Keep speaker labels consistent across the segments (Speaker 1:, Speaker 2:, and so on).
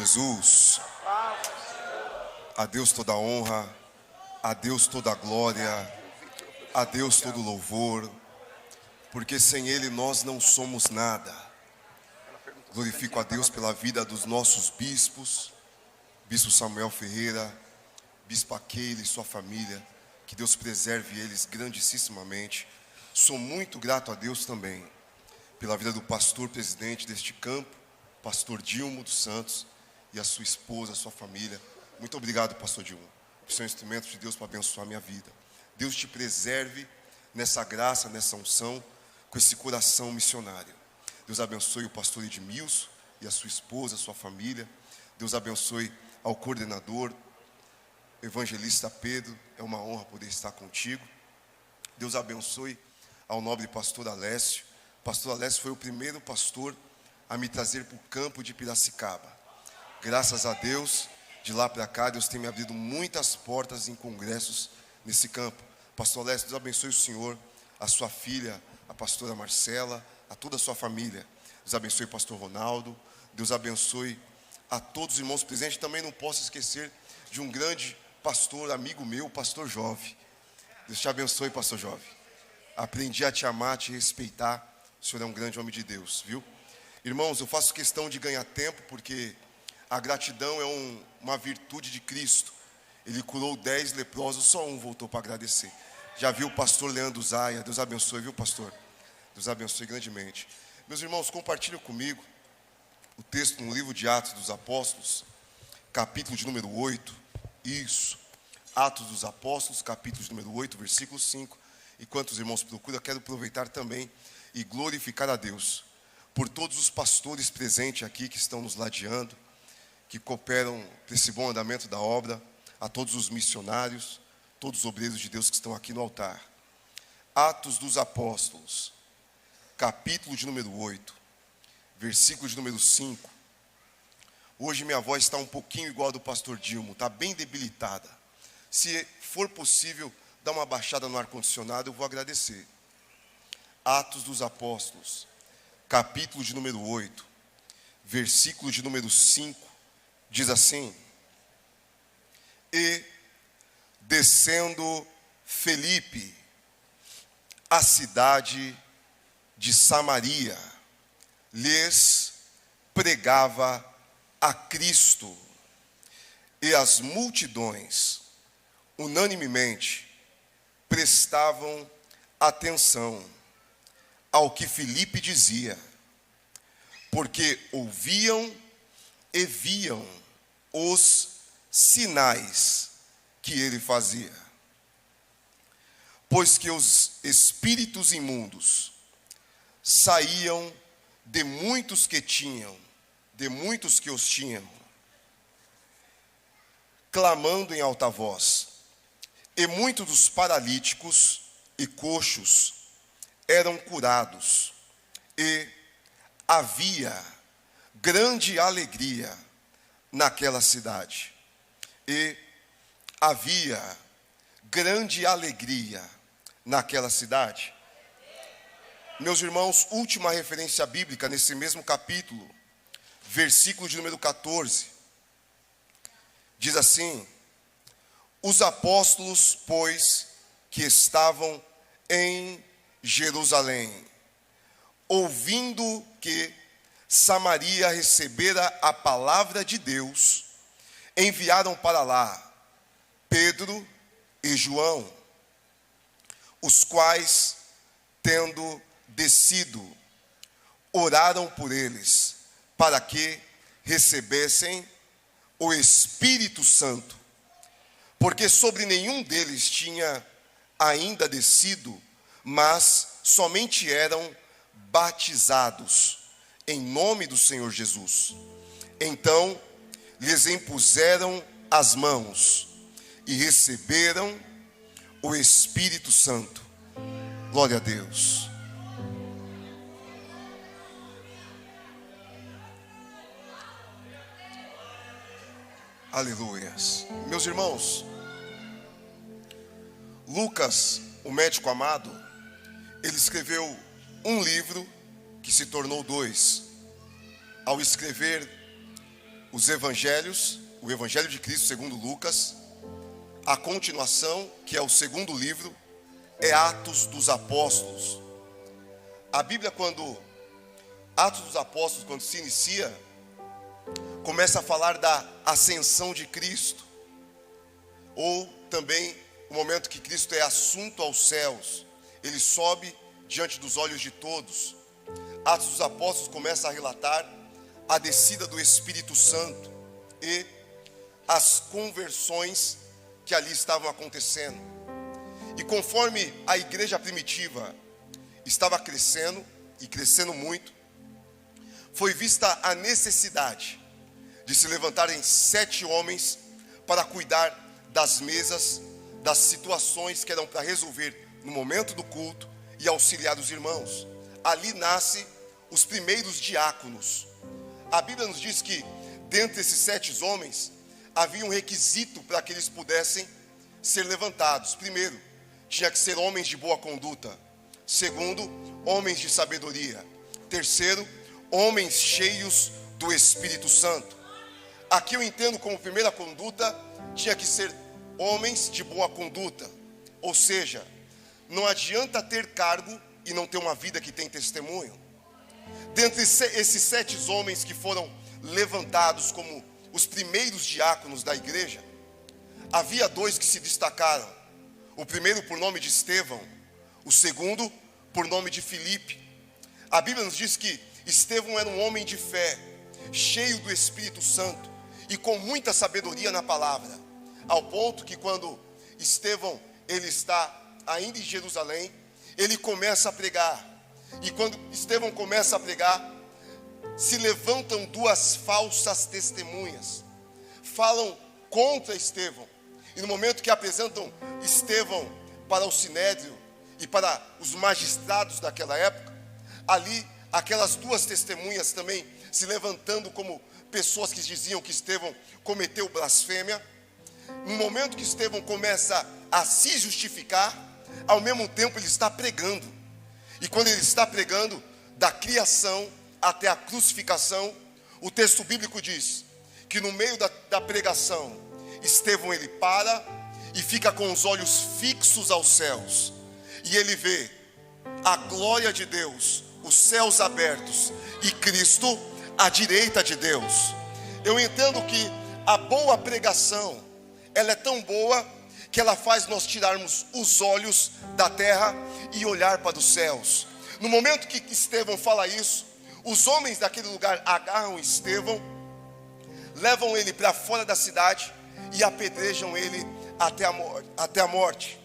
Speaker 1: Jesus. A Deus toda a honra, a Deus toda a glória, a Deus todo o louvor, porque sem Ele nós não somos nada. Glorifico a Deus pela vida dos nossos bispos, Bispo Samuel Ferreira, Bispo Aquele e sua família, que Deus preserve eles grandissimamente. Sou muito grato a Deus também pela vida do pastor presidente deste campo, pastor Dilmo dos Santos, e a sua esposa, a sua família. Muito obrigado, pastor Dilmo, por ser um instrumento de Deus para abençoar a minha vida. Deus te preserve nessa graça, nessa unção, com esse coração missionário. Deus abençoe o pastor Edmilson e a sua esposa, a sua família. Deus abençoe ao coordenador, evangelista Pedro. É uma honra poder estar contigo. Deus abençoe ao nobre pastor Alessio. Pastor Alessio foi o primeiro pastor a me trazer para o campo de Piracicaba. Graças a Deus, de lá para cá, Deus tem me abrido muitas portas em congressos nesse campo. Pastor Alessio, Deus abençoe o senhor, a sua filha, a pastora Marcela, a toda a sua família. Deus abençoe o pastor Ronaldo. Deus abençoe a todos os irmãos presentes. Também não posso esquecer de um grande pastor, amigo meu, o pastor Jove. Deus te abençoe, pastor Jove. Aprendi a te amar, a te respeitar. O senhor é um grande homem de Deus, viu? Irmãos, eu faço questão de ganhar tempo, porque a gratidão é uma virtude de Cristo. Ele curou 10 leprosos, só um voltou para agradecer. Já viu o pastor Leandro Zaia? Deus abençoe, viu, pastor? Deus abençoe grandemente. Meus irmãos, compartilhem comigo o texto no livro de Atos dos Apóstolos, capítulo de número 8. Isso, Atos dos Apóstolos, capítulo de número 8, versículo 5. Enquanto os irmãos procuram, quero aproveitar também e glorificar a Deus por todos os pastores presentes aqui que estão nos ladeando, que cooperam para esse bom andamento da obra, a todos os missionários, todos os obreiros de Deus que estão aqui no altar. Atos dos Apóstolos, capítulo de número 8, versículo de número 5. Hoje minha voz está um pouquinho igual a do pastor Dilmo, está bem debilitada. Se for possível, dar uma baixada no ar-condicionado, eu vou agradecer. Atos dos Apóstolos, capítulo de número 8, versículo de número 5, diz assim: E descendo Felipe à cidade de Samaria, lhes pregava a Cristo, e as multidões unanimemente prestavam atenção ao que Felipe dizia, porque ouviam e viam os sinais que ele fazia. Pois que os espíritos imundos saíam de muitos que os tinham, clamando em alta voz. E muitos dos paralíticos e coxos eram curados, e havia grande alegria naquela cidade. E havia grande alegria naquela cidade. Meus irmãos, última referência bíblica nesse mesmo capítulo, versículo de número 14, diz assim: Os apóstolos, pois, que estavam em Jerusalém, ouvindo que Samaria recebera a palavra de Deus, enviaram para lá Pedro e João, os quais, tendo descido, oraram por eles, para que recebessem o Espírito Santo, porque sobre nenhum deles tinha ainda descido, mas somente eram batizados em nome do Senhor Jesus. Então lhes impuseram as mãos e receberam o Espírito Santo. Glória a Deus. Aleluias. Meus irmãos, Lucas, o médico amado, ele escreveu um livro que se tornou 2. Ao escrever os evangelhos, o Evangelho de Cristo segundo Lucas. A continuação, que é o segundo livro, é Atos dos Apóstolos. A Bíblia, Atos dos Apóstolos, quando se inicia, começa a falar da ascensão de Cristo, ou também o momento que Cristo é assunto aos céus, ele sobe diante dos olhos de todos. Atos dos Apóstolos começa a relatar a descida do Espírito Santo e as conversões que ali estavam acontecendo. E conforme a igreja primitiva estava crescendo, e crescendo muito, foi vista a necessidade de se levantarem 7 homens para cuidar das mesas, das situações que eram para resolver no momento do culto e auxiliar os irmãos. Ali nasce os primeiros diáconos. A Bíblia nos diz que dentre esses 7 homens havia um requisito para que eles pudessem ser levantados. Primeiro, tinha que ser homens de boa conduta. Segundo, homens de sabedoria. Terceiro, homens cheios do Espírito Santo. Aqui eu entendo como primeira conduta, tinha que ser homens de boa conduta. Ou seja, não adianta ter cargo e não ter uma vida que tem testemunho. Dentre esses 7 homens que foram levantados como os primeiros diáconos da igreja, havia 2 que se destacaram. O primeiro por nome de Estevão, o segundo por nome de Filipe. A Bíblia nos diz que Estevão era um homem de fé, cheio do Espírito Santo e com muita sabedoria na palavra, ao ponto que quando Estevão ele está ainda em Jerusalém, ele começa a pregar. E quando Estevão começa a pregar, se levantam 2 falsas testemunhas, falam contra Estevão. E no momento que apresentam Estevão para o sinédrio e para os magistrados daquela época, ali aquelas 2 testemunhas também se levantando como pessoas que diziam que Estevão cometeu blasfêmia. No momento que Estevão começa a se justificar, ao mesmo tempo ele está pregando. E quando ele está pregando, da criação até a crucificação, o texto bíblico diz que no meio da pregação, Estevão ele para e fica com os olhos fixos aos céus. E ele vê a glória de Deus, os céus abertos e Cristo à direita de Deus. Eu entendo que a boa pregação, ela é tão boa que ela faz nós tirarmos os olhos da terra e olhar para os céus. No momento que Estevão fala isso, os homens daquele lugar agarram Estevão, levam ele para fora da cidade e apedrejam ele até a morte.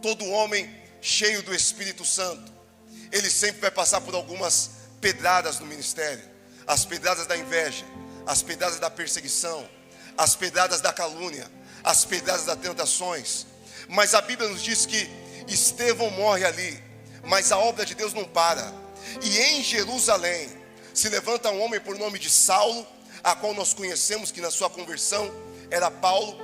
Speaker 1: Todo homem cheio do Espírito Santo, ele sempre vai passar por algumas pedradas no ministério. As pedradas da inveja, as pedradas da perseguição, as pedradas da calúnia, as pedradas das tentações. Mas a Bíblia nos diz que Estevão morre ali, mas a obra de Deus não para. E em Jerusalém se levanta um homem por nome de Saulo, a qual nós conhecemos que na sua conversão era Paulo,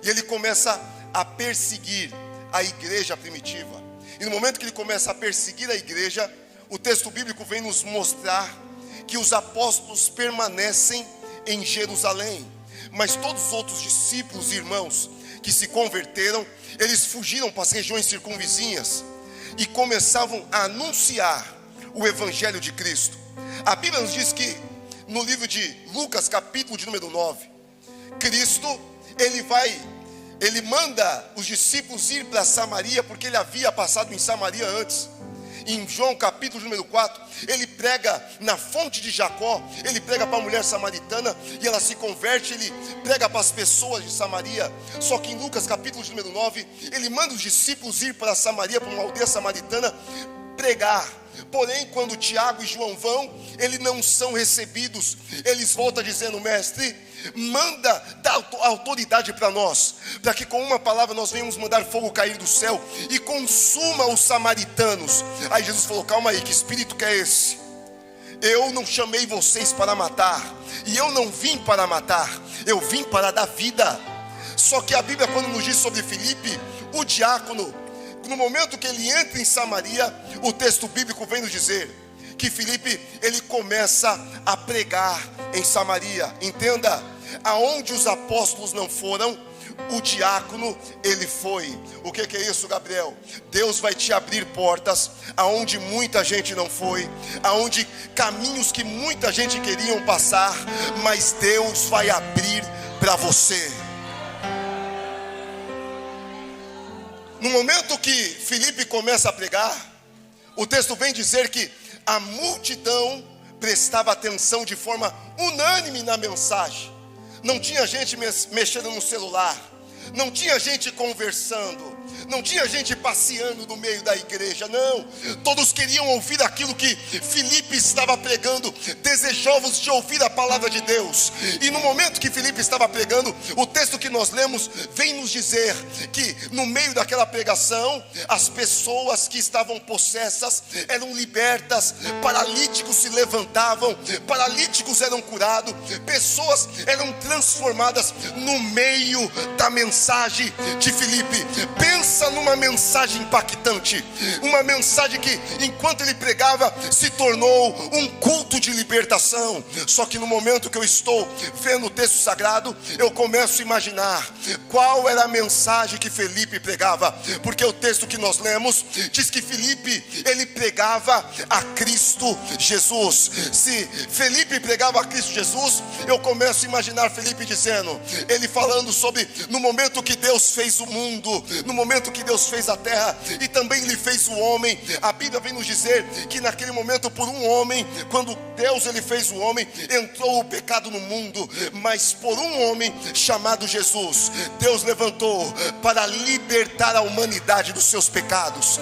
Speaker 1: e ele começa a perseguir a igreja primitiva. E no momento que ele começa a perseguir a igreja, o texto bíblico vem nos mostrar que os apóstolos permanecem em Jerusalém, mas todos os outros discípulos e irmãos que se converteram, eles fugiram para as regiões circunvizinhas e começavam a anunciar o Evangelho de Cristo. A Bíblia nos diz que no livro de Lucas, capítulo de número 9, Cristo, ele manda os discípulos ir para Samaria, porque ele havia passado em Samaria antes. Em João capítulo número 4, ele prega na fonte de Jacó, ele prega para a mulher samaritana e ela se converte, ele prega para as pessoas de Samaria. Só que em Lucas capítulo número 9, ele manda os discípulos ir para Samaria, para uma aldeia samaritana, pregar. Porém, quando Tiago e João vão, eles não são recebidos. Eles voltam dizendo: mestre, manda, dá autoridade para nós, para que com uma palavra nós venhamos mandar fogo cair do céu e consuma os samaritanos. Aí Jesus falou: calma aí, que espírito que é esse? Eu não chamei vocês para matar, e eu não vim para matar, eu vim para dar vida. Só que a Bíblia, quando nos diz sobre Filipe, o diácono, no momento que ele entra em Samaria, o texto bíblico vem nos dizer que Filipe, ele começa a pregar em Samaria. Entenda, aonde os apóstolos não foram, o diácono ele foi. O que é isso, Gabriel? Deus vai te abrir portas aonde muita gente não foi, aonde caminhos que muita gente queriam passar, mas Deus vai abrir para você. No momento que Filipe começa a pregar, o texto vem dizer que a multidão prestava atenção de forma unânime na mensagem. Não tinha gente mexendo no celular, não tinha gente conversando, não tinha gente passeando no meio da igreja, não. Todos queriam ouvir aquilo que Filipe estava pregando, desejosos de ouvir a palavra de Deus. E no momento que Filipe estava pregando, o texto que nós lemos vem nos dizer que no meio daquela pregação, as pessoas que estavam possessas eram libertas, paralíticos se levantavam, paralíticos eram curados, pessoas eram transformadas no meio da mensagem de Filipe. Pensa numa mensagem impactante, uma mensagem que enquanto ele pregava se tornou um culto de libertação. Só que no momento que eu estou vendo o texto sagrado, eu começo a imaginar qual era a mensagem que Filipe pregava, porque o texto que nós lemos diz que Filipe, ele pregava a Cristo Jesus. Se Filipe pregava a Cristo Jesus, eu começo a imaginar Filipe dizendo, ele falando sobre no momento que Deus fez o mundo, no momento que Deus fez a terra e também ele fez o homem. A Bíblia vem nos dizer que naquele momento, por um homem, quando Deus ele fez o homem, entrou o pecado no mundo, mas por um homem chamado Jesus, Deus levantou para libertar a humanidade dos seus pecados.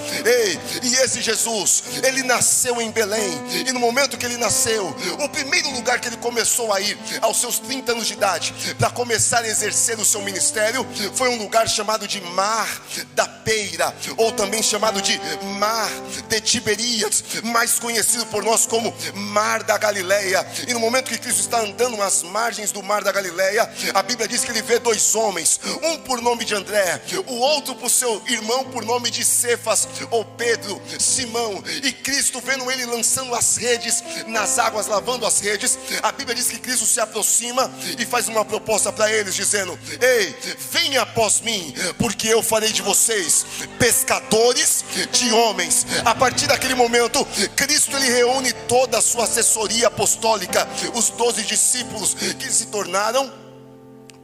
Speaker 1: E esse Jesus, ele nasceu em Belém, e no momento que ele nasceu, o primeiro lugar que ele começou a ir aos seus 30 anos de idade, para começar a exercer o seu ministério, foi um lugar chamado de Mar da Peira, ou também chamado de Mar de Tiberíades, mais conhecido por nós como Mar da Galileia. E no momento que Cristo está andando nas margens do Mar da Galileia, a Bíblia diz que ele vê dois homens, um por nome de André, o outro por seu irmão por nome de Cefas, ou Pedro, Simão. E Cristo, vendo ele lançando as redes nas águas, lavando as redes, a Bíblia diz que Cristo se aproxima e faz uma proposta para eles, dizendo: ei, venha após mim, porque eu farei de vocês pescadores de homens. A partir daquele momento, Cristo ele reúne toda a sua assessoria apostólica, os 12 discípulos que se tornaram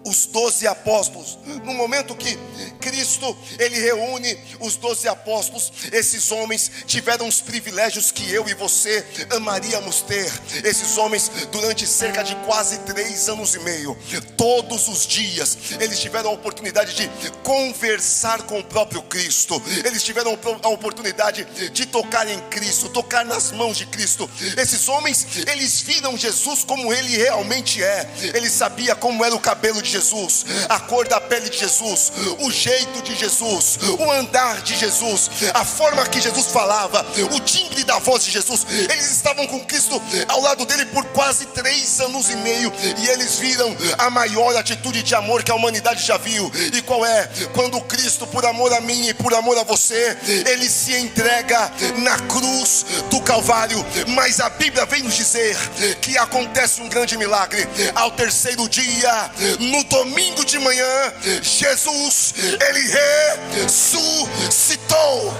Speaker 1: os 12 apóstolos. No momento que Cristo ele reúne os 12 apóstolos, esses homens tiveram os privilégios que eu e você amaríamos ter. Esses homens, durante cerca de quase 3 anos e meio, todos os dias, eles tiveram a oportunidade de conversar com o próprio Cristo. Eles tiveram a oportunidade de tocar em Cristo, tocar nas mãos de Cristo. Esses homens, eles viram Jesus como ele realmente é. Eles sabiam como era o cabelo de Jesus, a cor da pele de Jesus, o jeito de Jesus, o andar de Jesus, a forma que Jesus falava, o timbre da voz de Jesus. Eles estavam com Cristo ao lado dele por quase 3 anos e meio, e eles viram a maior atitude de amor que a humanidade já viu. E qual é? Quando Cristo, por amor a mim e por amor a você, ele se entrega na cruz do Calvário. Mas a Bíblia vem nos dizer que acontece um grande milagre. Ao terceiro dia, no domingo de manhã, Jesus ele ressuscitou.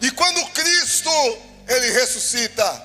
Speaker 1: E quando Cristo ele ressuscita,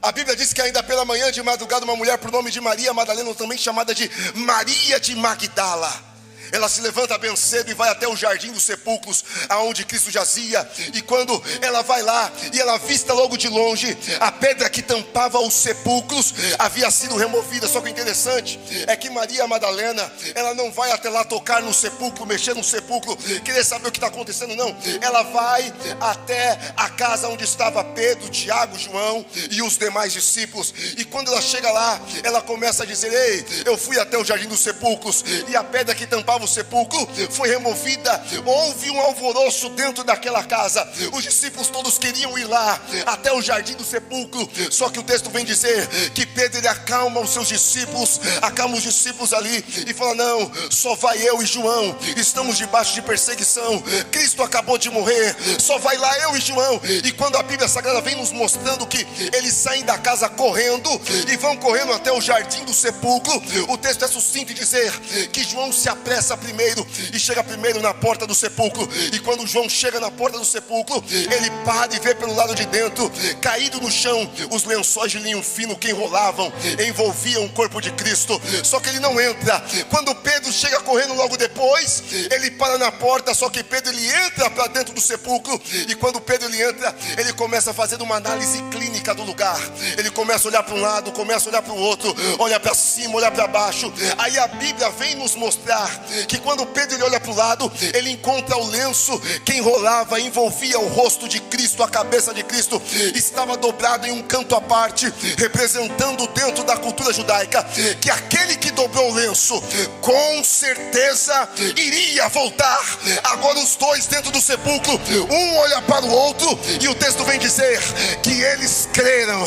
Speaker 1: a Bíblia diz que ainda pela manhã de madrugada, uma mulher por nome de Maria Madalena, também chamada de Maria de Magdala, ela se levanta bem cedo e vai até o jardim dos sepulcros, aonde Cristo jazia. E quando ela vai lá, e ela vista logo de longe a pedra que tampava os sepulcros, havia sido removida. Só que o interessante é que Maria Madalena, ela não vai até lá tocar no sepulcro, mexer no sepulcro, querer saber o que está acontecendo, não. Ela vai até a casa onde estava Pedro, Tiago, João e os demais discípulos. E quando ela chega lá, ela começa a dizer: ei, eu fui até o jardim dos sepulcros, e a pedra que tampava ocupava o sepulcro foi removida. Houve um alvoroço dentro daquela casa. Os discípulos todos queriam ir lá até o jardim do sepulcro. Só que o texto vem dizer que Pedro, ele acalma os seus discípulos, acalma os discípulos ali e fala: não, só vai eu e João, estamos debaixo de perseguição, Cristo acabou de morrer, só vai lá eu e João. E quando a Bíblia Sagrada vem nos mostrando que eles saem da casa correndo e vão correndo até o jardim do sepulcro, o texto é sucinto em dizer que João se apressa primeiro e chega primeiro na porta do sepulcro. E quando João chega na porta do sepulcro, ele para e vê pelo lado de dentro, caído no chão, os lençóis de linho fino que enrolavam, envolviam o corpo de Cristo. Só que ele não entra. Quando Pedro chega correndo logo depois, ele para na porta. Só que Pedro, ele entra para dentro do sepulcro. E quando Pedro, ele entra, ele começa a fazer uma análise clínica do lugar. Ele começa a olhar para um lado, começa a olhar para o outro, olha para cima, olha para baixo. Aí a Bíblia vem nos mostrar que quando Pedro, ele olha para o lado, ele encontra o lenço que enrolava, envolvia o rosto de Cristo, a cabeça de Cristo estava dobrado em um canto à parte, representando dentro da cultura judaica que aquele que dobrou o lenço com certeza iria voltar. Agora os dois dentro do sepulcro, um olha para o outro, e o texto vem dizer que eles creram.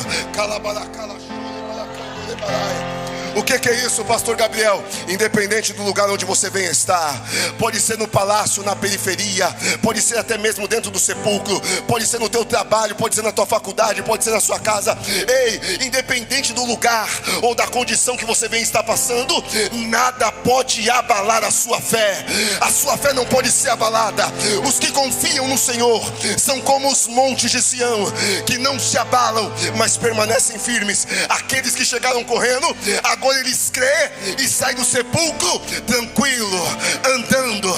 Speaker 1: O que é isso, pastor Gabriel? Independente do lugar onde você venha estar, pode ser no palácio, na periferia, pode ser até mesmo dentro do sepulcro, pode ser no teu trabalho, pode ser na tua faculdade, pode ser na sua casa. Ei, independente do lugar ou da condição que você venha estar passando, nada pode abalar a sua fé. A sua fé não pode ser abalada. Os que confiam no Senhor são como os montes de Sião, que não se abalam, mas permanecem firmes. Aqueles que chegaram correndo, agora eles crê e saem do sepulcro tranquilo, andando,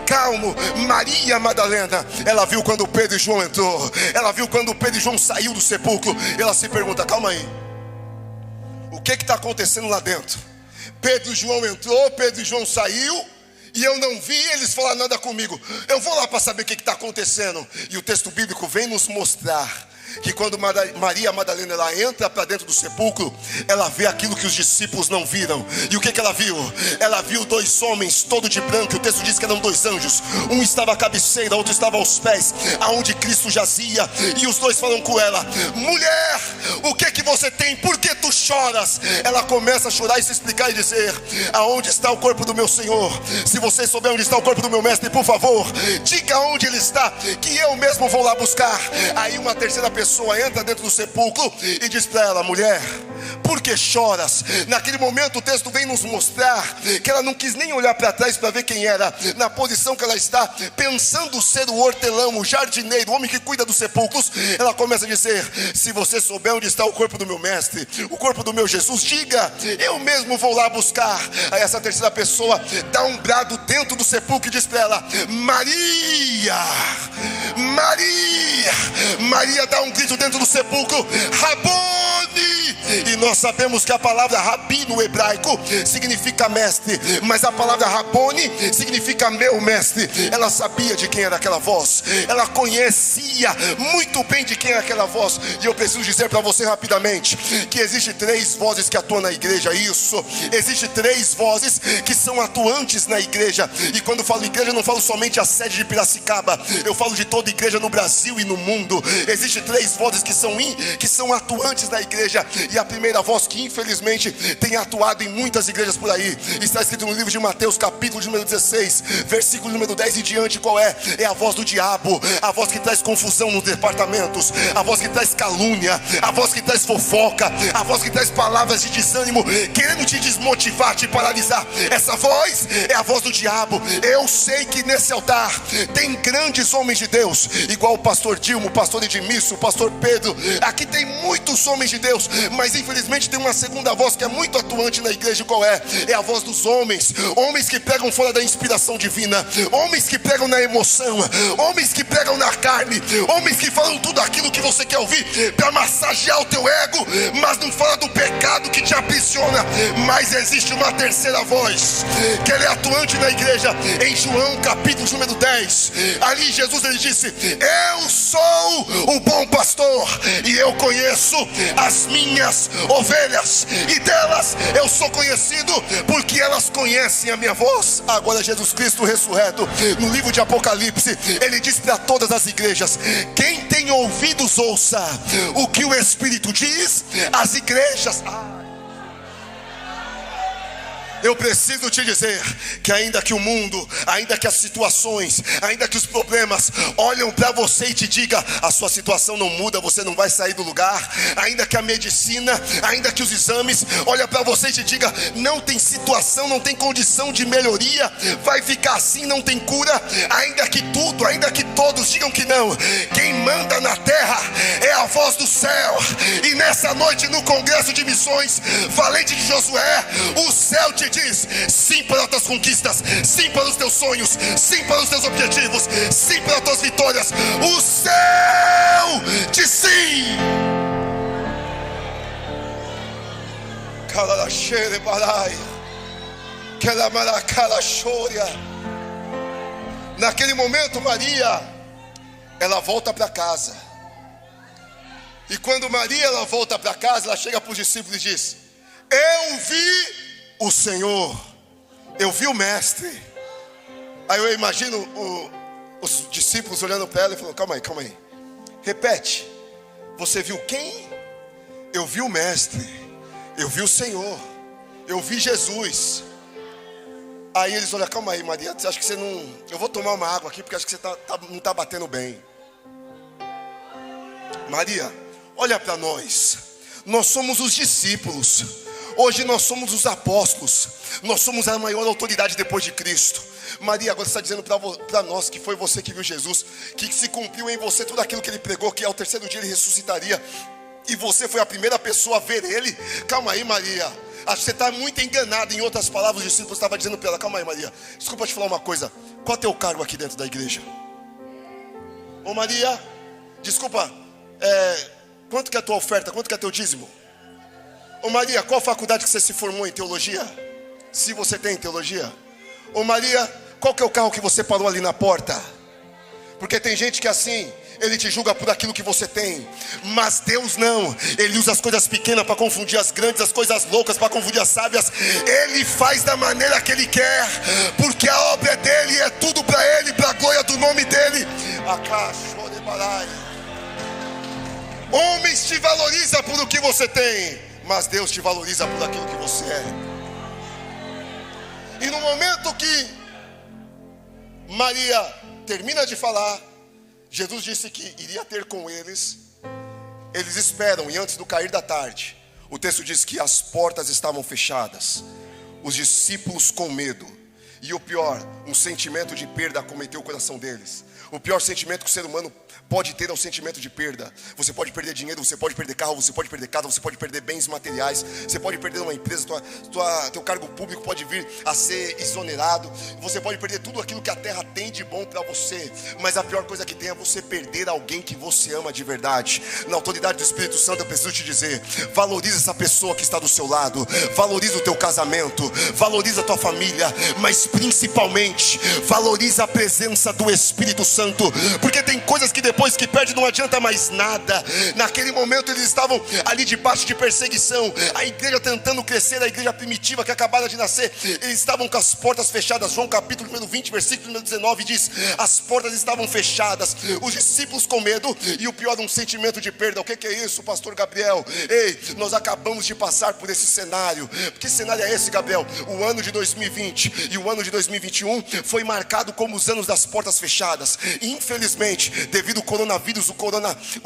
Speaker 1: calmo. Maria Madalena, ela viu quando Pedro e João entrou, ela viu quando Pedro e João saiu do sepulcro. Ela se pergunta: calma aí, o que está acontecendo lá dentro? Pedro e João entrou, Pedro e João saiu, e eu não vi eles falar nada comigo. Eu vou lá para saber o que está acontecendo. E o texto bíblico vem nos mostrar que quando Maria Madalena, ela entra para dentro do sepulcro, ela vê aquilo que os discípulos não viram. E o que ela viu? Ela viu dois homens todos de branco. O texto diz que eram dois anjos. Um estava à cabeceira, outro estava aos pés, aonde Cristo jazia. E os dois falam com ela: mulher, o que você tem? Por que tu choras? Ela começa a chorar e se explicar e dizer: aonde está o corpo do meu Senhor? Se você souber onde está o corpo do meu mestre, por favor, diga onde ele está, que eu mesmo vou lá buscar. Aí uma terceira pessoa entra dentro do sepulcro e diz para ela: mulher, por que choras? Naquele momento o texto vem nos mostrar que ela não quis nem olhar para trás para ver quem era. Na posição que ela está, pensando ser o hortelão, o jardineiro, o homem que cuida dos sepulcros, ela começa a dizer: se você souber onde está o corpo do meu mestre, o corpo do meu Jesus, diga, eu mesmo vou lá buscar. Aí essa terceira pessoa dá um brado dentro do sepulcro e diz para ela: Maria, Maria. Maria dá um grito dentro do sepulcro: Rabone! E nós sabemos que a palavra Rabi no hebraico significa mestre, mas a palavra Rabone significa meu mestre. Ela sabia de quem era aquela voz, ela conhecia muito bem de quem era aquela voz. E eu preciso dizer para você rapidamente que existe três vozes que atuam na igreja. Isso, existe três vozes que são atuantes na igreja. E quando eu falo igreja, eu não falo somente a sede de Piracicaba, eu falo de toda igreja no Brasil e no mundo. Existe três vozes que são atuantes na igreja. E a primeira voz, que infelizmente tem atuado em muitas igrejas por aí, está escrito no livro de Mateus, capítulo número 16, versículo número 10 e diante. Qual é? É a voz do diabo, a voz que traz confusão nos departamentos, a voz que traz calúnia, a voz que traz fofoca, a voz que traz palavras de desânimo, querendo te desmotivar, te paralisar. Essa voz é a voz do diabo. Eu sei que nesse altar tem grandes homens de Deus, igual o pastor Dilmo, o pastor Edmilson, o pastor Pedro. Aqui tem muitos homens de Deus, mas infelizmente tem uma segunda voz que é muito atuante na igreja. Qual é? É a voz dos homens. Homens que pregam fora da inspiração divina, homens que pregam na emoção, homens que pregam na carne, homens que falam tudo aquilo que você quer ouvir para massagear o teu ego, mas não fala do pecado que te aprisiona. Mas existe uma terceira voz que ele é atuante na igreja. Em João capítulo número 10, ali Jesus, ele disse: eu sou o bom pastor e eu conheço as minhas minhas ovelhas, e delas eu sou conhecido, porque elas conhecem a minha voz. Agora Jesus Cristo ressurreto, no livro de Apocalipse, ele diz para todas as igrejas: quem tem ouvidos ouça o que o Espírito diz às igrejas. Eu preciso te dizer que ainda que o mundo, ainda que as situações, ainda que os problemas olham para você e te diga: a sua situação não muda, você não vai sair do lugar. Ainda que a medicina, ainda que os exames olham para você e te diga: não tem situação, não tem condição de melhoria, vai ficar assim, não tem cura. Ainda que tudo, ainda que todos digam que não, quem manda na terra é a voz do céu. E nessa noite no Congresso de Missões Valente de Josué, o céu te diz sim para as tuas conquistas, sim para os teus sonhos, sim para os teus objetivos, sim para as tuas vitórias. O céu diz sim. Naquele momento Maria, ela volta para casa. E quando Maria ela volta para casa, ela chega para os discípulos e diz: eu vi o Senhor, eu vi o Mestre. Aí eu imagino os discípulos olhando para ela e falando: calma aí, repete. Você viu quem? Eu vi o Mestre, eu vi o Senhor, eu vi Jesus. Aí eles olham: calma aí, Maria, você acha que você não... Eu vou tomar uma água aqui porque acho que você não está batendo bem. Maria, olha para nós. Nós somos os discípulos. Hoje nós somos os apóstolos. Nós somos a maior autoridade depois de Cristo. Maria, agora você está dizendo para nós que foi você que viu Jesus, que se cumpriu em você tudo aquilo que ele pregou, que ao terceiro dia ele ressuscitaria, e você foi a primeira pessoa a ver ele. Calma aí, Maria, acho que você está muito enganada. Em outras palavras, os discípulos estavam dizendo para ela: calma aí, Maria, desculpa te falar uma coisa, qual é o teu cargo aqui dentro da igreja? Ô Maria, desculpa, quanto que é a tua oferta, quanto que é teu dízimo? Ô Maria, qual faculdade que você se formou em teologia? Se você tem teologia. Ô Maria, qual que é o carro que você parou ali na porta? Porque tem gente que assim, ele te julga por aquilo que você tem, mas Deus não. Ele usa as coisas pequenas para confundir as grandes, as coisas loucas para confundir as sábias. Ele faz da maneira que ele quer, porque a obra é dele, é tudo para ele, para a glória do nome dele. Homens te valorizam por o que você tem, mas Deus te valoriza por aquilo que você é. E no momento que Maria termina de falar, Jesus disse que iria ter com eles. Eles esperam, e antes do cair da tarde, o texto diz que as portas estavam fechadas. Os discípulos com medo. E o pior, um sentimento de perda acometeu o coração deles. O pior sentimento que o ser humano pode ter é o sentimento de perda. Você pode perder dinheiro, você pode perder carro, você pode perder casa, você pode perder bens materiais, você pode perder uma empresa, teu cargo público pode vir a ser exonerado. Você pode perder tudo aquilo que a terra tem de bom para você. Mas a pior coisa que tem é você perder alguém que você ama de verdade. Na autoridade do Espírito Santo eu preciso te dizer: valoriza essa pessoa que está do seu lado, valoriza o teu casamento, valoriza a tua família, mas principalmente valoriza a presença do Espírito Santo. Porque tem coisas que depois que perde não adianta mais nada. Naquele momento eles estavam ali debaixo de perseguição, a igreja tentando crescer, a igreja primitiva que acabara de nascer. Eles estavam com as portas fechadas. João capítulo número 20, versículo número 19 diz: as portas estavam fechadas, os discípulos com medo, e o pior, um sentimento de perda. O que é isso, pastor Gabriel? Ei, nós acabamos de passar por esse cenário. Que cenário é esse, Gabriel? O ano de 2020 e o ano de 2021 foi marcado como os anos das portas fechadas. Infelizmente, devido ao coronavírus, o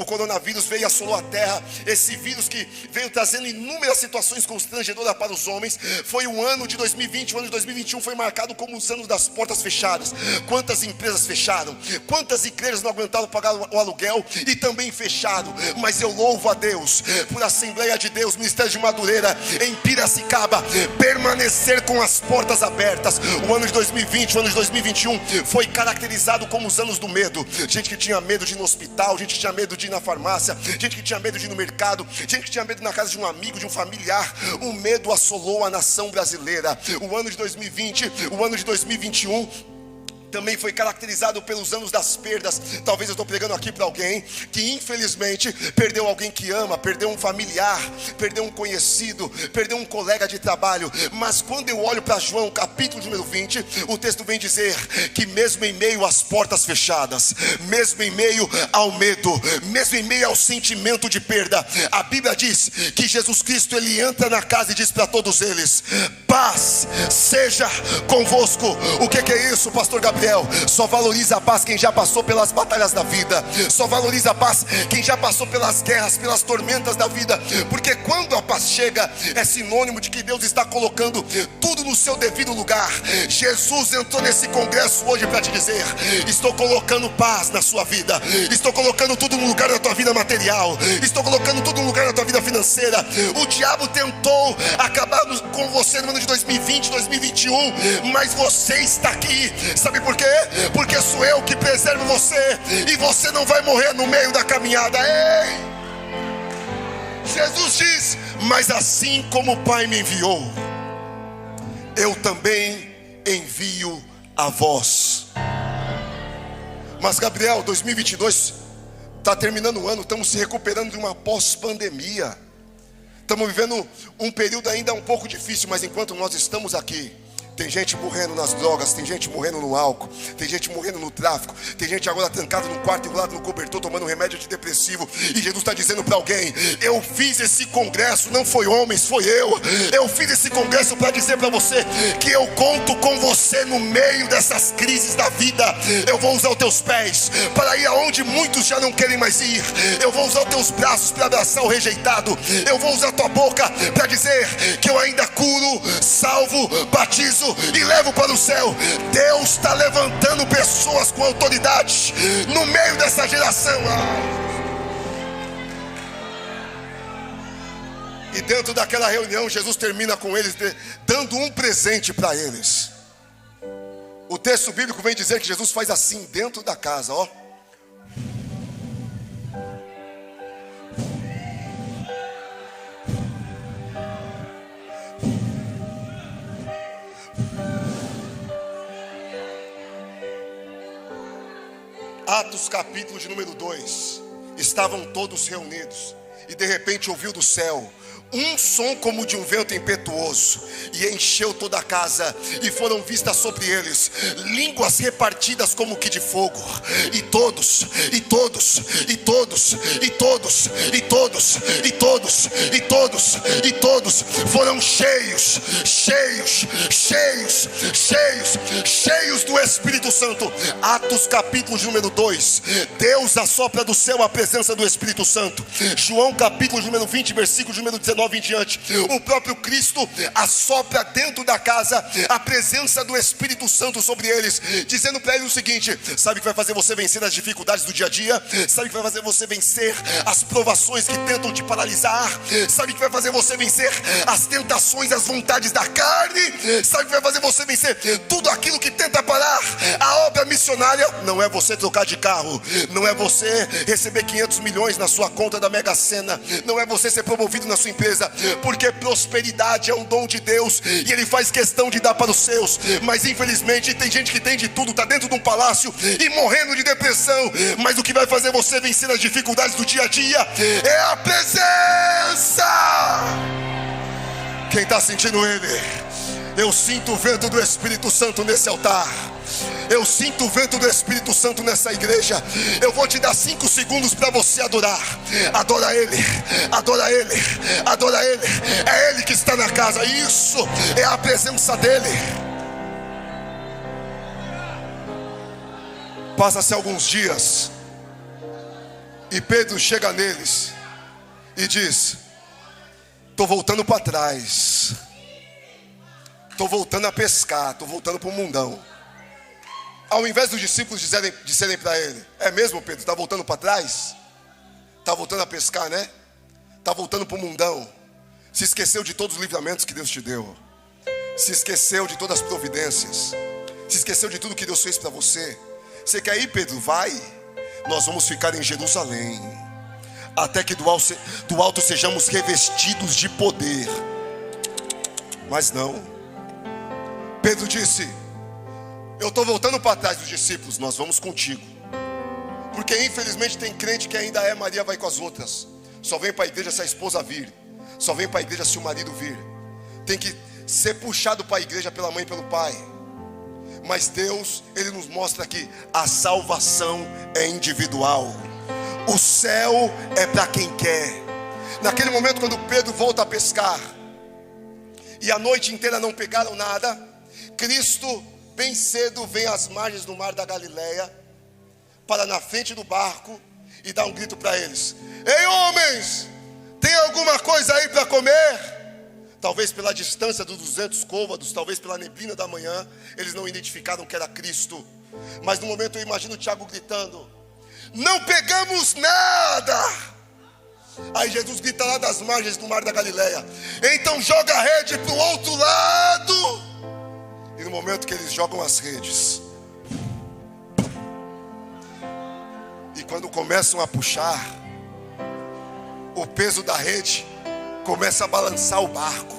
Speaker 1: coronavírus veio e assolou a terra. Esse vírus que veio trazendo inúmeras situações constrangedoras para os homens. Foi o ano de 2020, o ano de 2021 foi marcado como os anos das portas fechadas. Quantas empresas fecharam? Quantas igrejas não aguentaram pagar o aluguel e também fecharam? Mas eu louvo a Deus por Assembleia de Deus, Ministério de Madureira, em Piracicaba, permanecer com as portas abertas. O ano de 2020, o ano de 2021 foi caracterizado como os anos do medo. Gente que tinha medo de ir no hospital, gente que tinha medo de ir na farmácia, gente que tinha medo de ir no mercado, gente que tinha medo de ir na casa de um amigo, de um familiar. O medo assolou a nação brasileira. O ano de 2020, o ano de 2021 também foi caracterizado pelos anos das perdas. Talvez eu estou pregando aqui para alguém que infelizmente perdeu alguém que ama, perdeu um familiar, perdeu um conhecido, perdeu um colega de trabalho. Mas quando eu olho para João capítulo número 20, o texto vem dizer que mesmo em meio às portas fechadas, mesmo em meio ao medo, mesmo em meio ao sentimento de perda, a Bíblia diz que Jesus Cristo, ele entra na casa e diz para todos eles: paz seja convosco. O que é isso, pastor Gabriel? Só valoriza a paz quem já passou pelas batalhas da vida. Só valoriza a paz quem já passou pelas guerras, pelas tormentas da vida. Porque quando a paz chega, é sinônimo de que Deus está colocando tudo no seu devido lugar. Jesus entrou nesse congresso hoje para te dizer: estou colocando paz na sua vida, estou colocando tudo no lugar da tua vida material, estou colocando tudo no lugar da tua vida financeira. O diabo tentou acabar com você no ano de 2020, 2021, mas você está aqui. Sabe por quê? Porque sou eu que preservo você, e você não vai morrer no meio da caminhada. Ei! Jesus diz: mas assim como o Pai me enviou, eu também envio a vós. Mas Gabriel, 2022 está terminando o ano, estamos se recuperando de uma pós-pandemia, estamos vivendo um período ainda um pouco difícil, mas enquanto nós estamos aqui, tem gente morrendo nas drogas, tem gente morrendo no álcool, tem gente morrendo no tráfico, tem gente agora trancada no quarto, enrolado no cobertor, tomando remédio antidepressivo. E Jesus está dizendo para alguém: eu fiz esse congresso, não foi homens, foi eu. Eu fiz esse congresso para dizer para você que eu conto com você no meio dessas crises da vida. Eu vou usar os teus pés para ir aonde muitos já não querem mais ir. Eu vou usar os teus braços para abraçar o rejeitado. Eu vou usar a tua boca para dizer que eu ainda curo, salvo, batizo e levo para o céu. Deus está levantando pessoas com autoridade no meio dessa geração. E dentro daquela reunião, Jesus termina com eles dando um presente para eles. O texto bíblico vem dizer que Jesus faz assim dentro da casa, ó. Atos capítulo de número 2. Estavam todos reunidos, e de repente ouviu do céu um som como de um vento impetuoso, e encheu toda a casa, e foram vistas sobre eles línguas repartidas como que de fogo, e todos foram cheios do Espírito Santo. Atos capítulo de número 2. Deus assopra do céu a presença do Espírito Santo. João capítulo de número 20, versículo de número 19 em diante. O próprio Cristo assopra dentro da casa a presença do Espírito Santo sobre eles, dizendo para eles o seguinte: sabe o que vai fazer você vencer as dificuldades do dia a dia? Sabe o que vai fazer você vencer as provações que tentam te paralisar? Sabe o que vai fazer você vencer as tentações, as vontades da carne? Sabe o que vai fazer você vencer tudo aquilo que tenta parar a obra missionária? Não é você trocar de carro, não é você receber 500 milhões na sua conta da Mega Sena, não é você ser promovido na sua empresa, porque prosperidade é um dom de Deus e Ele faz questão de dar para os seus. Mas infelizmente tem gente que tem de tudo, está dentro de um palácio e morrendo de depressão. Mas o que vai fazer você vencer as dificuldades do dia a dia é a presença. Quem está sentindo Ele? Eu sinto o vento do Espírito Santo nesse altar. Eu sinto o vento do Espírito Santo nessa igreja. Eu vou te dar 5 segundos para você adorar. Adora Ele, adora Ele, adora Ele. É Ele que está na casa. Isso é a presença dEle. Passa-se alguns dias e Pedro chega neles e diz: estou voltando para trás, estou voltando a pescar, estou voltando para o mundão. Ao invés dos discípulos disserem para ele: é mesmo, Pedro, está voltando para trás? Está voltando a pescar, né? Está voltando para o mundão. Se esqueceu de todos os livramentos que Deus te deu, se esqueceu de todas as providências, se esqueceu de tudo que Deus fez para você. Você quer ir, Pedro? Vai. Nós vamos ficar em Jerusalém até que do alto sejamos revestidos de poder. Mas não. Pedro disse: Eu estou voltando para trás dos discípulos. Nós vamos contigo. Porque infelizmente tem crente que ainda é Maria vai com as outras. Só vem para a igreja se a esposa vir. Só vem para a igreja se o marido vir. Tem que ser puxado para a igreja pela mãe e pelo pai. Mas Deus, Ele nos mostra que a salvação é individual. O céu é para quem quer. Naquele momento quando Pedro volta a pescar e a noite inteira não pegaram nada, Cristo bem cedo vem às margens do mar da Galileia, para na frente do barco e dá um grito para eles: ei homens, tem alguma coisa aí para comer? Talvez pela distância dos 200 côvados, talvez pela neblina da manhã, eles não identificaram que era Cristo. Mas no momento eu imagino o Tiago gritando: não pegamos nada. Aí Jesus grita lá das margens do mar da Galileia: então joga a rede para o outro lado. E no momento que eles jogam as redes, e quando começam a puxar, o peso da rede começa a balançar o barco.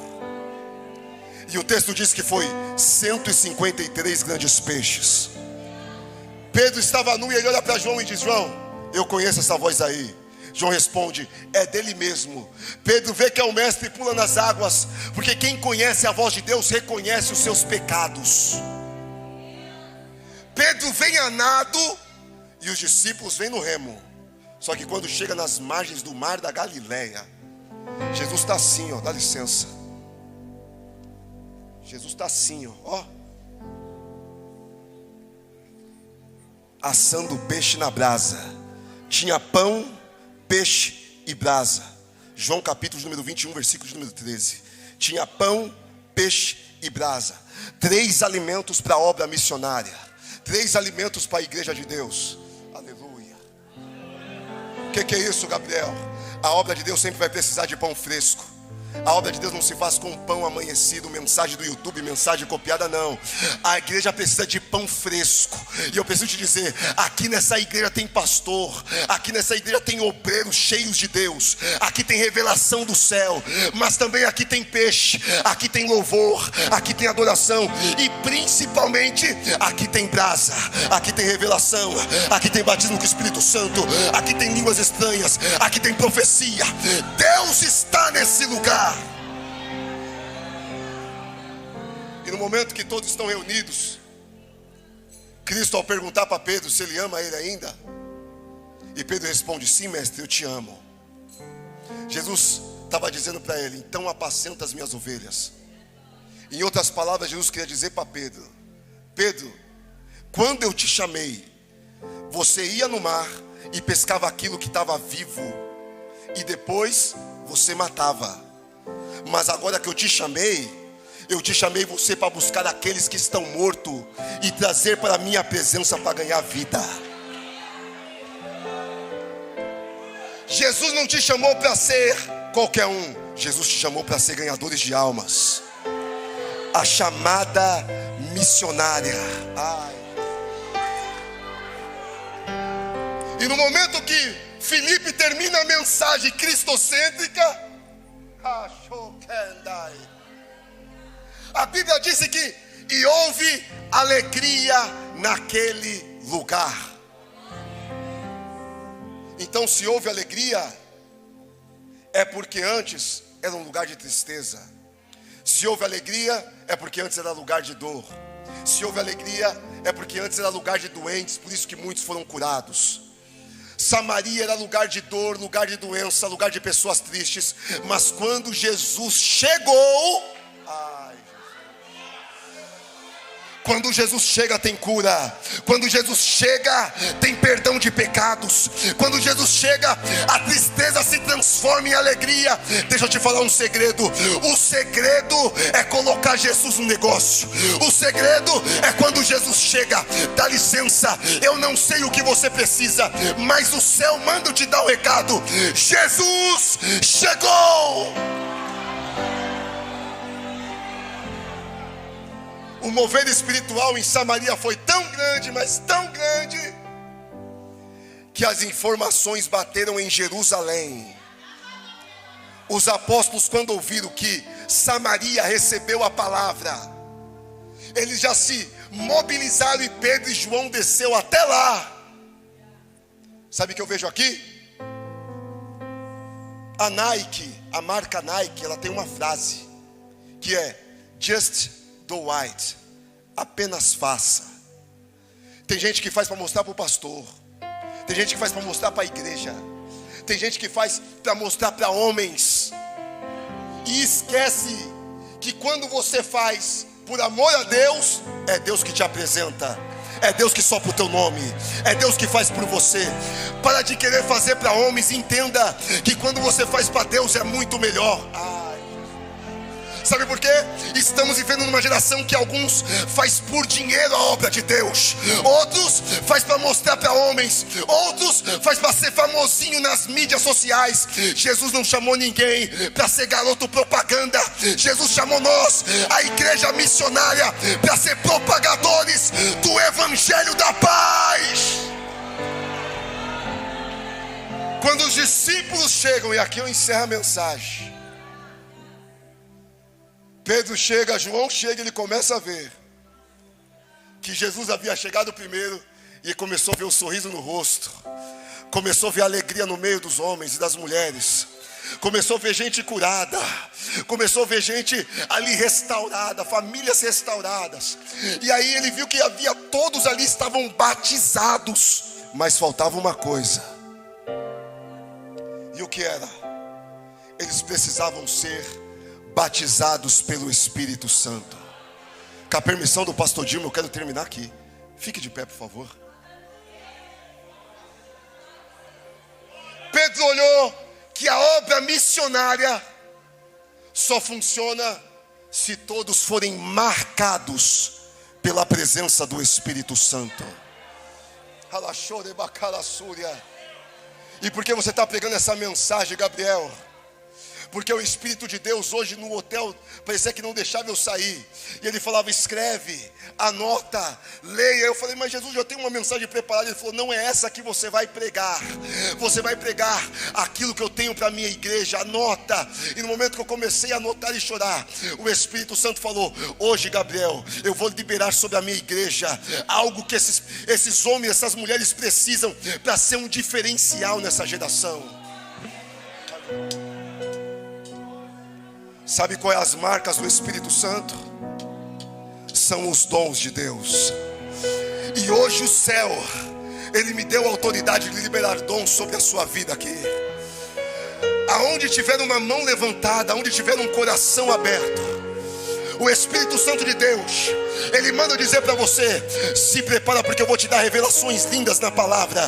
Speaker 1: E o texto diz que foi 153 grandes peixes. Pedro estava nu e ele olha para João e diz: João, eu conheço essa voz aí. João responde: é dele mesmo. Pedro vê que é o mestre e pula nas águas, porque quem conhece a voz de Deus reconhece os seus pecados. Pedro vem a nado e os discípulos vêm no remo. Só que quando chega nas margens do mar da Galileia, Jesus está assim, ó, dá licença. Jesus está assim, ó, assando peixe na brasa. Tinha pão, peixe e brasa. João capítulo número 21, versículo número 13. Tinha pão, peixe e brasa. 3 alimentos para a obra missionária. 3 alimentos para a igreja de Deus. Aleluia. O que é isso, Gabriel? A obra de Deus sempre vai precisar de pão fresco. A obra de Deus não se faz com pão amanhecido, mensagem do YouTube, mensagem copiada, não. A igreja precisa de pão fresco. E eu preciso te dizer, aqui nessa igreja tem pastor, aqui nessa igreja tem obreiros cheios de Deus, aqui tem revelação do céu, mas também aqui tem peixe, aqui tem louvor, aqui tem adoração, e principalmente aqui tem brasa, aqui tem revelação, aqui tem batismo com o Espírito Santo, aqui tem línguas estranhas, aqui tem profecia. Deus está nesse lugar. E no momento que todos estão reunidos, Cristo, ao perguntar para Pedro se ele ama ele ainda, e Pedro responde: sim, mestre, eu te amo. Jesus estava dizendo para ele: então apacenta as minhas ovelhas. Em outras palavras, Jesus queria dizer para Pedro: Pedro, quando eu te chamei, você ia no mar e pescava aquilo que estava vivo, e depois você matava. Mas agora que eu te chamei você para buscar aqueles que estão mortos e trazer para a minha presença para ganhar vida. Jesus não te chamou para ser qualquer um. Jesus te chamou para ser ganhadores de almas. A chamada missionária. E no momento que Filipe termina a mensagem cristocêntrica, a Bíblia diz que e houve alegria naquele lugar. Então, se houve alegria, é porque antes era um lugar de tristeza. Se houve alegria, é porque antes era lugar de dor. Se houve alegria, é porque antes era lugar de doentes, por isso que muitos foram curados. Samaria era lugar de dor, lugar de doença, lugar de pessoas tristes. Mas quando Jesus chegou, quando Jesus chega tem cura. Quando Jesus chega tem perdão de pecados. Quando Jesus chega, a tristeza se transforma em alegria. Deixa eu te falar um segredo. O segredo é colocar Jesus no negócio. O segredo é quando Jesus chega: dá licença, eu não sei o que você precisa, mas o céu manda eu te dar o recado: Jesus chegou. O mover espiritual em Samaria foi tão grande, mas tão grande, que as informações bateram em Jerusalém. Os apóstolos, quando ouviram que Samaria recebeu a palavra, eles já se mobilizaram e Pedro e João desceu até lá. Sabe o que eu vejo aqui? A Nike, a marca Nike, ela tem uma frase que é just do it, apenas faça. Tem gente que faz para mostrar para o pastor, tem gente que faz para mostrar para a igreja, tem gente que faz para mostrar para homens, e esquece que quando você faz por amor a Deus, é Deus que te apresenta, é Deus que sopra o teu nome, é Deus que faz por você. Para de querer fazer para homens, entenda que quando você faz para Deus é muito melhor. Sabe por quê? Estamos vivendo numa geração que alguns faz por dinheiro a obra de Deus, outros faz para mostrar para homens, outros faz para ser famosinho nas mídias sociais. Jesus não chamou ninguém para ser garoto propaganda. Jesus chamou nós, a igreja missionária, para ser propagadores do evangelho da paz. Quando os discípulos chegam, e aqui eu encerro a mensagem, Pedro chega, João chega, ele começa a ver que Jesus havia chegado primeiro, e começou a ver o sorriso no rosto, começou a ver a alegria no meio dos homens e das mulheres, começou a ver gente curada, começou a ver gente ali restaurada, famílias restauradas. E aí ele viu que havia, todos ali estavam batizados, mas faltava uma coisa. E o que era? Eles precisavam ser batizados pelo Espírito Santo. Com a permissão do pastor Dilma, eu quero terminar aqui. Fique de pé, por favor. Pedro olhou que a obra missionária só funciona se todos forem marcados pela presença do Espírito Santo. E por que você está pregando essa mensagem, Gabriel? Porque o Espírito de Deus hoje no hotel parecia que não deixava eu sair. E ele falava: escreve, anota, leia. Eu falei: mas Jesus, eu tenho uma mensagem preparada. Ele falou: não é essa que você vai pregar. Você vai pregar aquilo que eu tenho para a minha igreja. Anota. E no momento que eu comecei a anotar e chorar, o Espírito Santo falou: hoje, Gabriel, eu vou liberar sobre a minha igreja algo que esses homens, essas mulheres precisam para ser um diferencial nessa geração. Sabe qual é as marcas do Espírito Santo? São os dons de Deus. E hoje o céu, Ele me deu a autoridade de liberar dons sobre a sua vida aqui. Aonde tiver uma mão levantada, aonde tiver um coração aberto, o Espírito Santo de Deus, Ele manda dizer para você: se prepara, porque eu vou te dar revelações lindas na palavra.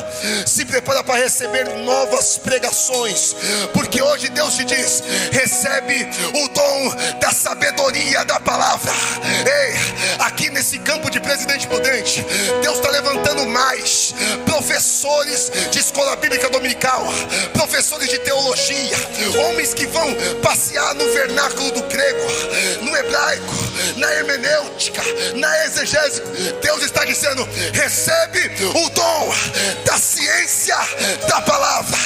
Speaker 1: Se prepara para receber novas pregações, porque hoje Deus te diz: recebe o dom da sabedoria da palavra. Ei, aqui nesse campo de Presidente Prudente, Deus está levantando mais professores de escola bíblica dominical, professores de teologia, homens que vão passear no vernáculo do grego, no hebraico, na hermenêutica, na exegese. Deus está dizendo: recebe o dom da ciência da palavra.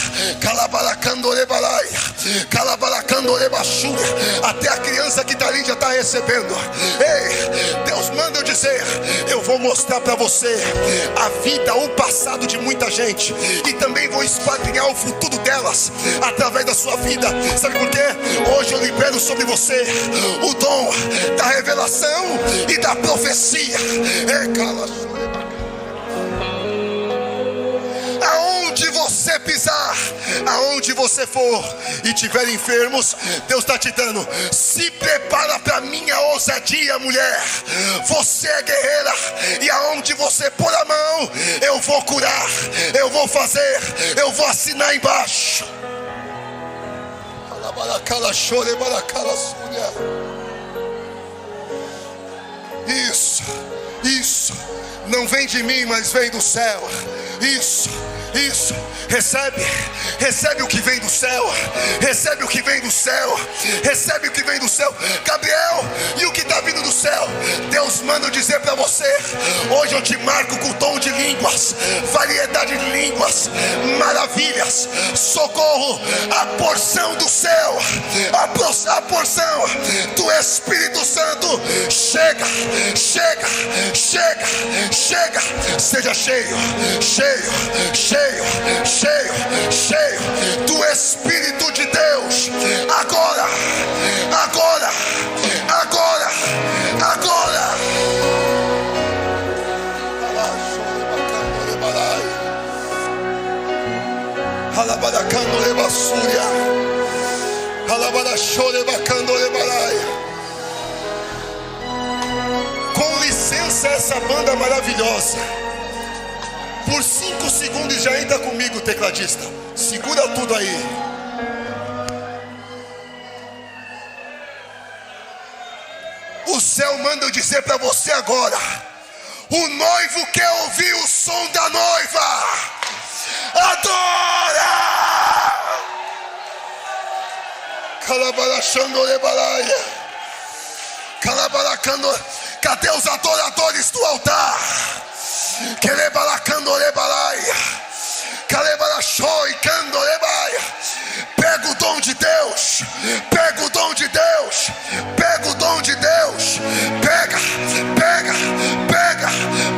Speaker 1: Até a criança que está ali já está recebendo. Ei, Deus manda eu dizer: eu vou mostrar para você a vida, o passado de muita gente, e também vou esquadrinhar o futuro delas através da sua vida. Sabe por quê? Hoje eu libero sobre você o dom da revelação e da profecia. Aonde você pisar, aonde você for e tiver enfermos, Deus está te dando: se prepara para minha ousadia, mulher. Você é guerreira, e aonde você pôr a mão, eu vou curar, eu vou fazer, eu vou assinar embaixo. Isso não vem de mim, mas vem do céu. Isso, recebe o que vem do céu, recebe o que vem do céu, recebe o que vem do céu. Gabriel, e o que está vindo do céu? Deus manda eu dizer dizer para você: hoje eu te marco com tom de línguas, variedade de línguas, maravilhas, socorro, a porção do céu, a porção do Espírito Santo. Chega, chega, chega, chega. Seja cheio, cheio, cheio, cheio, cheio do Espírito de Deus. Agora, agora, agora, agora. Alabaracando lebassúria, alabarachore bacando lebaraia. Com licença, essa banda maravilhosa. Por 5 segundos já entra comigo, tecladista. Segura tudo aí. O céu manda eu dizer para você agora: o noivo quer ouvir o som da noiva. Adora! Calabarachando lebaraia. Calabaracando. Cadê os adoradores do altar? Quelebalacando lebaraia. Calebarachoi cando lebaia. Pega o dom de Deus. Pega o dom de Deus. Pega o dom de Deus. Pega, pega, pega,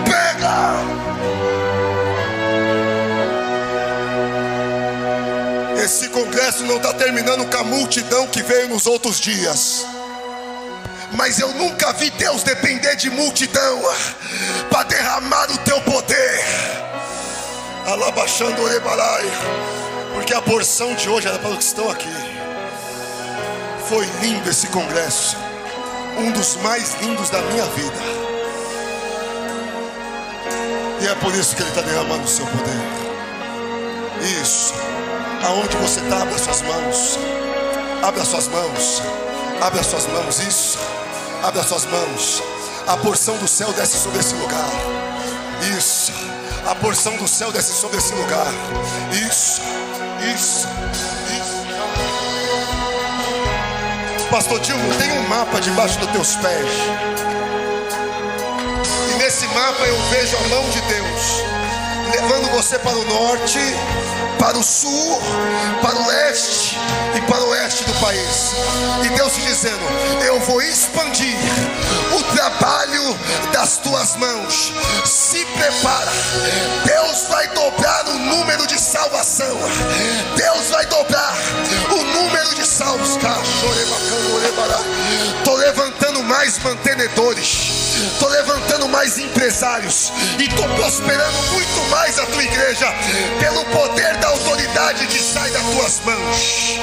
Speaker 1: pega. Esse congresso não está terminando com a multidão que veio nos outros dias. Mas eu nunca vi Deus depender de multidão para derramar o teu poder. Alabachando o rebalai. Porque a porção de hoje era para os que estão aqui. Foi lindo esse congresso. Um dos mais lindos da minha vida. E é por isso que Ele está derramando o seu poder. Isso. Aonde você está, abre as suas mãos. Abre as suas mãos. Abre as suas mãos. Isso. Abre as suas mãos. A porção do céu desce sobre esse lugar. Isso. A porção do céu desce sobre esse lugar. Isso. Isso. Isso. Pastor Dilma, tem um mapa debaixo dos teus pés. E nesse mapa eu vejo a mão de Deus levando você para o norte, para o sul, para o leste e para o oeste do país. E Deus te dizendo: eu vou expandir o trabalho das tuas mãos. Se prepara. Deus vai dobrar o número de salvação. Deus vai dobrar o número de salvos. Estou levantando mais mantenedores. Estou levantando mais empresários. E estou prosperando muito mais a tua igreja, pelo poder da autoridade que sai das tuas mãos.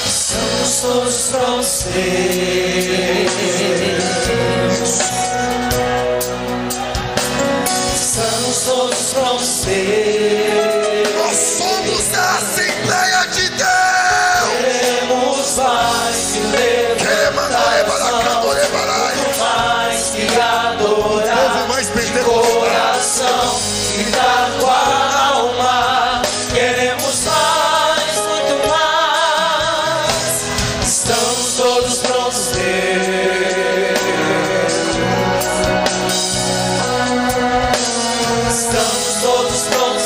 Speaker 2: Estamos todos para você. Estamos todos para você.
Speaker 1: Nós somos a Assembleia de Deus.
Speaker 2: Queremos mais que levantar, muito mais que adorar,
Speaker 1: Mais
Speaker 2: de coração e da tua alma. Queremos mais, muito mais. Estamos todos prontos, Deus. Estamos todos prontos.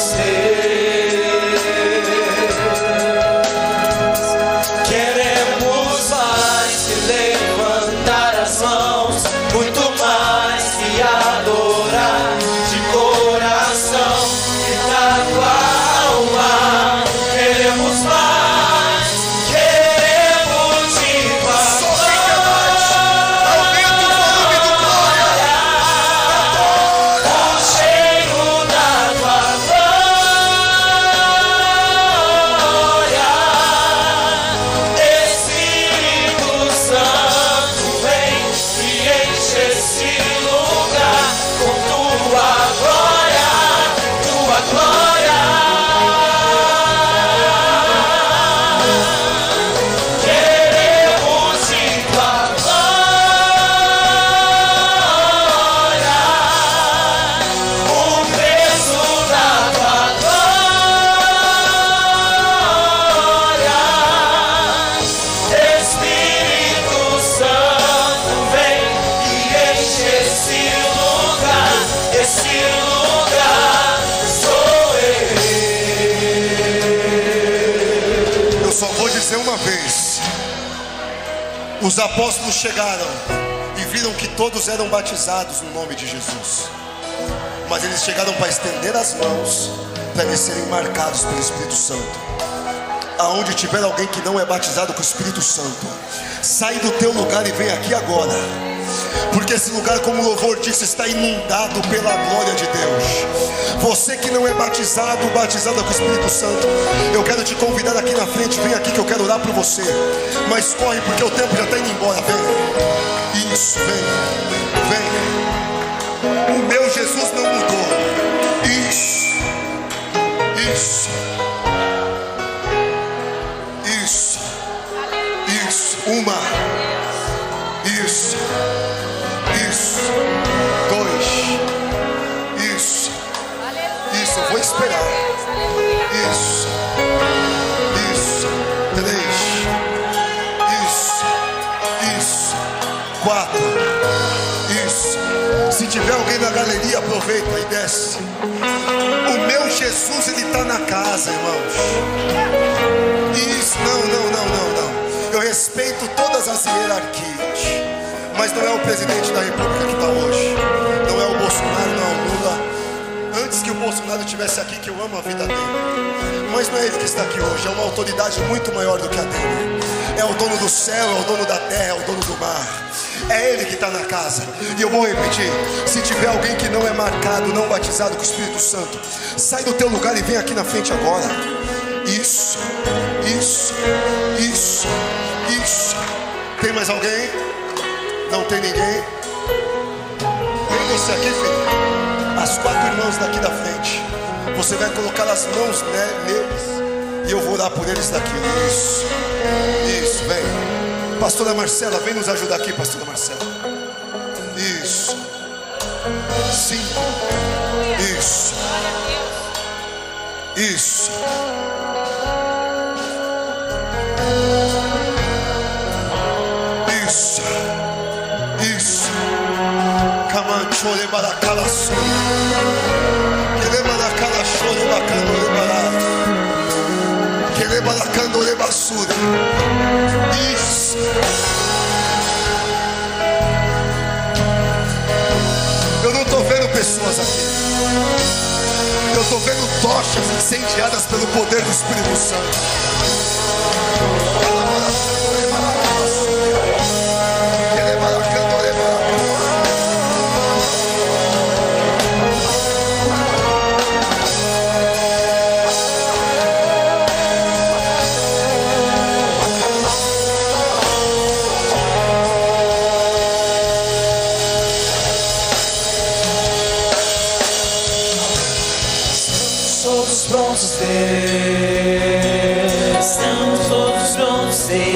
Speaker 2: esse lugar sou eu.
Speaker 3: Eu só vou dizer uma vez. Os apóstolos chegaram e viram que todos eram batizados no nome de Jesus. Mas eles chegaram para estender as mãos, para eles serem marcados pelo Espírito Santo. Aonde tiver alguém que não é batizado com o Espírito Santo, sai do teu lugar e vem aqui agora. Porque esse lugar, como o louvor disse, está inundado pela glória de Deus. Você que não é batizada com o Espírito Santo, eu quero te convidar aqui na frente. Vem aqui que eu quero orar por você. Mas corre, porque o tempo já está indo embora. Vem. Isso, vem. O meu Jesus não mudou. Isso. Uma. Isso. Dois. Isso. Eu vou esperar. Isso. Três. Isso. Quatro. Isso. Se tiver alguém na galeria, aproveita e desce. O meu Jesus, ele está na casa, irmãos. Isso. Não. Eu respeito todas as hierarquias, mas não é o presidente da república que está hoje. Não é o Bolsonaro, não é o Lula. Antes que o Bolsonaro estivesse aqui, que eu amo a vida dele, mas não é ele que está aqui hoje. É uma autoridade muito maior do que a dele. É o dono do céu, é o dono da terra, é o dono do mar. É ele que está na casa. E eu vou repetir: se tiver alguém que não é marcado, não batizado com o Espírito Santo, sai do teu lugar e vem aqui na frente agora. Isso. Tem mais alguém? Não tem ninguém? Vem você aqui, filho. As 4 irmãs daqui da frente. Você vai colocar as mãos neles e eu vou orar por eles daqui. Isso, vem. Pastora Marcela, vem nos ajudar aqui, pastora Marcela. Isso. 5. Isso. Chore baracala sua, quele baracala chore bacana lebará, quele baracando lebassura. Isso. Eu não estou vendo pessoas aqui. Eu estou vendo tochas incendiadas pelo poder do Espírito Santo.
Speaker 2: Estamos todos prontos, Deus.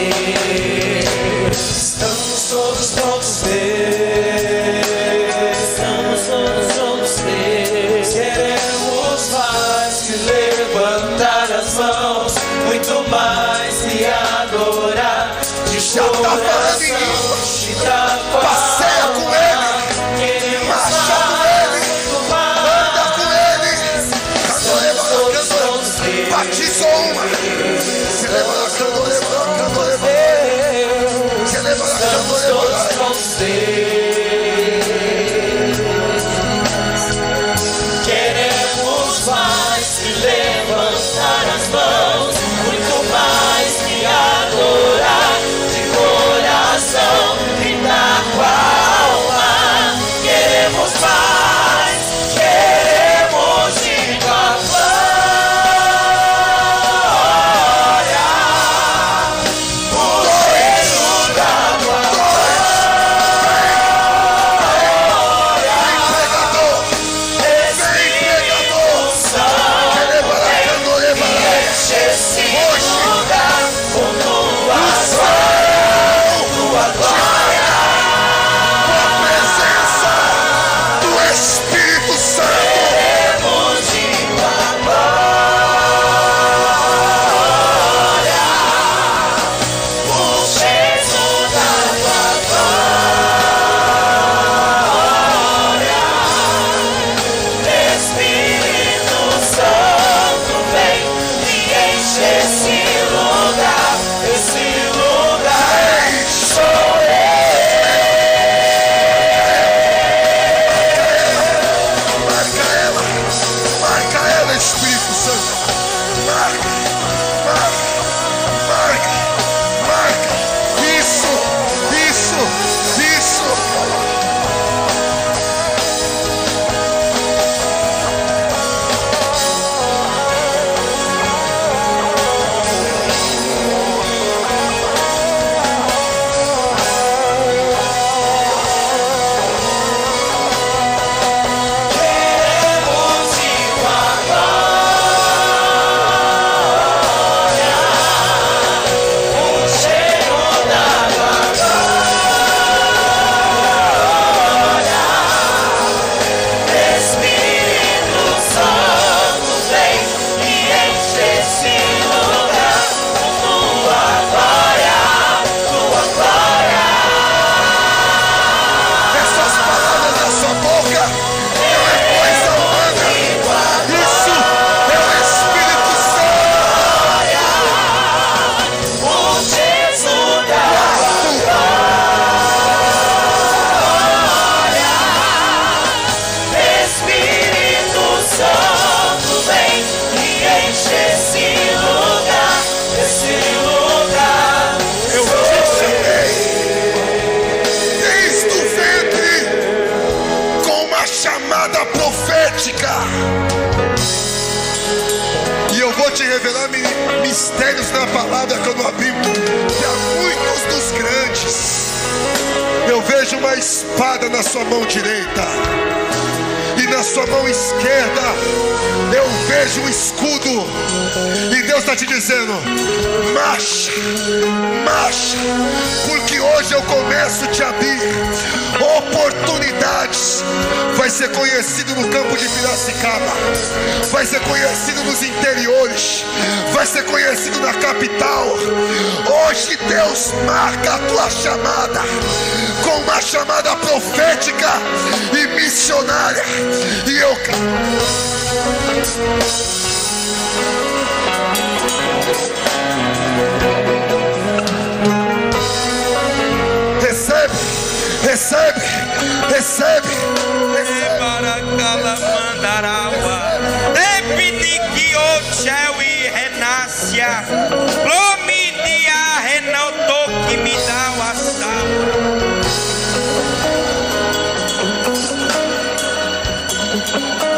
Speaker 2: Estamos todos prontos, Deus. Estamos todos prontos, Deus. Queremos mais que levantar as mãos, muito mais que adorar de coração.
Speaker 3: Passeia com ele, marcha com ele, anda com ele. Batizo uma.
Speaker 2: Queremos mais que levantar as mãos, muito mais.
Speaker 3: chamada profética. E eu vou te revelar mistérios na palavra que eu não abri. E há muitos dos grandes. Eu vejo uma espada na sua mão direita, e na sua mão esquerda eu vejo um escudo. E Deus está te dizendo: marcha, marcha, porque hoje eu começo a te abrir oportunidades. Vai ser conhecido no campo de Piracicaba, vai ser conhecido nos interiores, vai ser conhecido na capital. Hoje Deus marca a tua chamada com uma chamada profética e missionária. E eu recebe, recebe, recebe, recebe.
Speaker 2: Repiti o céu e renascia, plomidia renautou que me dá o assal.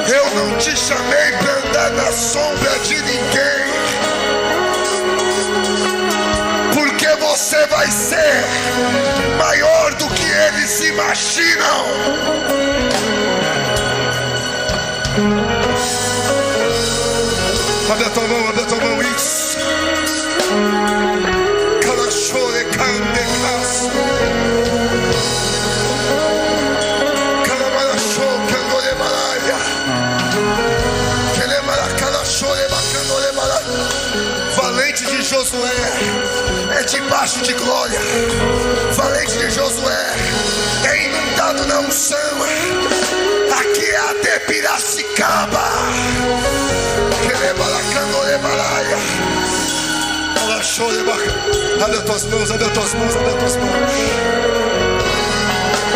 Speaker 3: Eu não te chamei para andar na sombra de ninguém, porque você vai ser maior do que eles imaginam. Abre a tua mão, abre a tua mão, isso. Calachore, cande, caso. Calamarachou, candore, malaria. Kelemara, bacandore, malaria. Valente de Josué é debaixo de glória. Valente de Josué é inundado na unção. Aqui é a de Piracicaba. Abre as tuas mãos, abre as tuas mãos, abre as tuas mãos.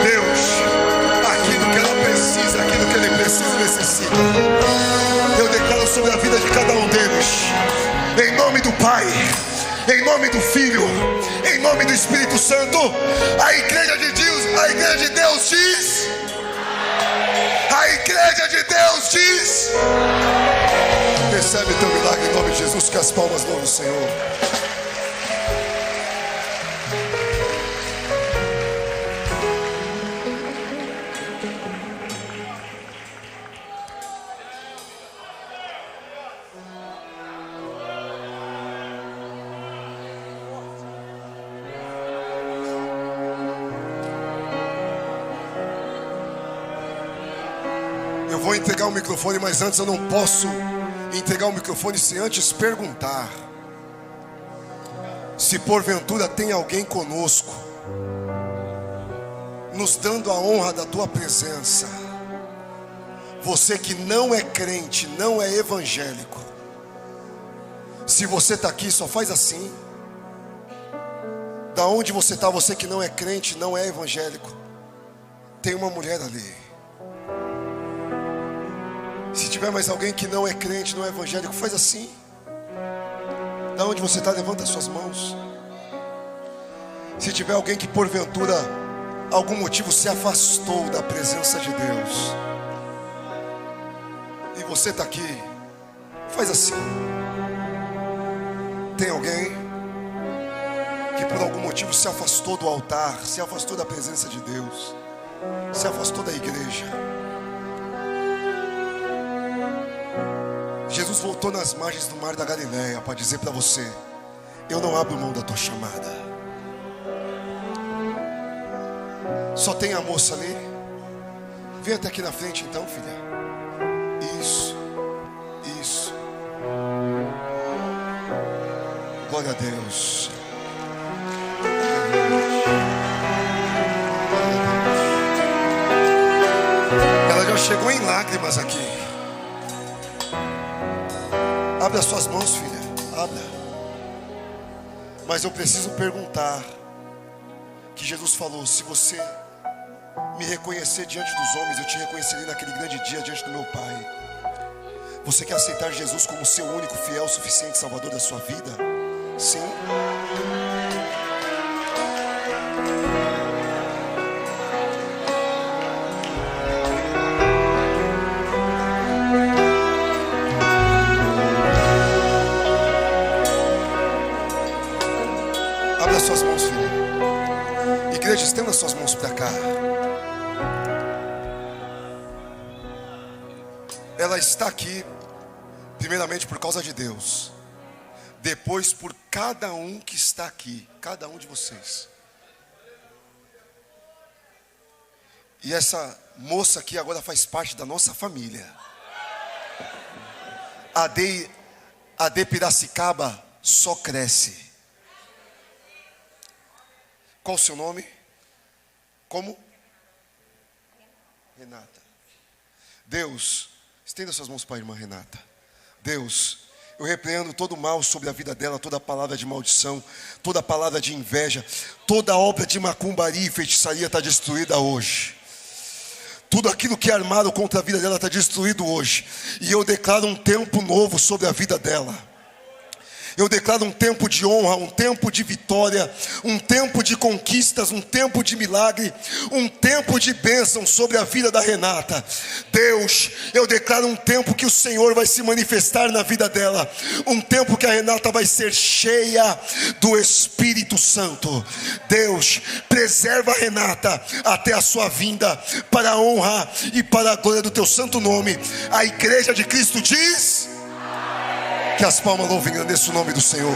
Speaker 3: Deus, aquilo que ela precisa, aquilo que ele precisa, necessita. Eu declaro sobre a vida de cada um deles, em nome do Pai, em nome do Filho, em nome do Espírito Santo. A igreja de Deus, a igreja de Deus diz. A igreja de Deus diz. Recebe teu milagre em nome de Jesus. Que as palmas louvam o Senhor. Eu vou entregar o microfone, mas antes eu não posso entregar o microfone sem antes perguntar se porventura tem alguém conosco, nos dando a honra da tua presença. Você que não é crente, não é evangélico, se você está aqui, só faz assim. Da onde você está, você que não é crente, não é evangélico, tem uma mulher ali. Se tiver mais alguém que não é crente, não é evangélico, faz assim. Da onde você está, levanta as suas mãos. Se tiver alguém que porventura, algum motivo se afastou da presença de Deus, e você está aqui, faz assim. Tem alguém que por algum motivo se afastou do altar, se afastou da presença de Deus, se afastou da igreja. Jesus voltou nas margens do mar da Galileia para dizer para você: eu não abro mão da tua chamada. Só tem a moça ali. Vem até aqui na frente então, filha. Isso, isso. Glória a Deus. Ela já chegou em lágrimas aqui. Abre as suas mãos, filha. Abra. Mas eu preciso perguntar. Que Jesus falou: se você me reconhecer diante dos homens, eu te reconhecerei naquele grande dia diante do meu Pai. Você quer aceitar Jesus como seu único, fiel, suficiente Salvador da sua vida? Sim?
Speaker 1: ela está aqui, primeiramente por causa de Deus, depois por cada um que está aqui, cada um de vocês. E essa moça aqui agora faz parte da nossa família. A de Piracicaba só cresce. Qual o seu nome? Como? Renata. Deus, estenda suas mãos para a irmã Renata. Deus, eu repreendo todo o mal sobre a vida dela, toda palavra de maldição, toda palavra de inveja, toda obra de macumbaria e feitiçaria está destruída hoje. Tudo aquilo que é armado contra a vida dela está destruído hoje. E eu declaro um tempo novo sobre a vida dela. Eu declaro um tempo de honra, um tempo de vitória, um tempo de conquistas, um tempo de milagre, um tempo de bênção sobre a vida da Renata. Deus, eu declaro um tempo que o Senhor vai se manifestar na vida dela, um tempo que a Renata vai ser cheia do Espírito Santo. Deus, preserva a Renata até a sua vinda, para a honra e para a glória do teu santo nome. A igreja de Cristo diz... Que as palmas louvem e engrandeçam o nome do Senhor.